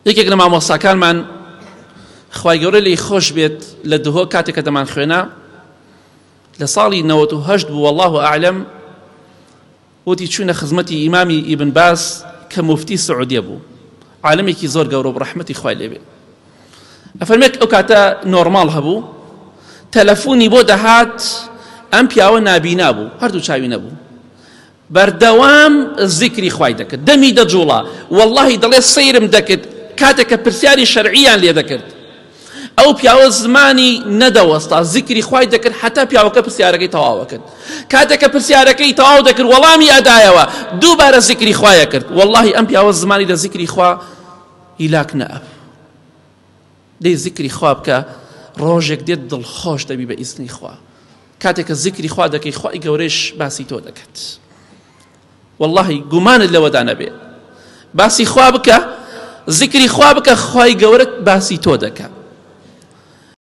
یەکێک لە مامۆستاکانمان خوای گەورە لێی خۆش بێت لە دهۆ کاتێک کە دەمان خوێنا لە ساڵی 98 بوو والله ئەعلەم وتی چوونە خزمەتی ئیمامی ئیبن باز کە موفتی سعودیە بوو عالمێکی زۆر گەورە و ڕەحمەتی خوای لێ بێ ئەفەرمێت ئەو کاتە نۆرماڵ هەبوو تەلەفۆنی بۆ دەهات ئەم پیاوە نابینا بوو هەردوو چاوی نەبوو بەردەوام زیکری خوای دەکرد دەمی دەجوڵا واللهی دەڵێ سەیرم دەکرد کاتێک کە پرسیاری شەرعیان لێ دەکرد ئەو پیاوە زمانی نەدەوەستا زیکری خوای دەکرد حتا پیاوەکە پرسیارەکەی تەواو کرد کاتێک کە پرسیارەکەی تەواو دەکرد وەڵامی ئەدایەوە دووبارە زیکری خوای کرد واللهی ئەم پیاوە زمانی لە زیکری خوا هیلاک نەئەب دەی زیکری خوا بکە ڕۆژێک دێت دڵخۆش دەبی بە ئیزنی خوا کاتێک کە زیکری خوا دەکەی خوای گەورەش باسی تۆ دەکات واللهی گومانت لەوەدا نەبێ باسی خوا بکە زیکری خوا بکە خوای گەورە باسی تۆ دەکات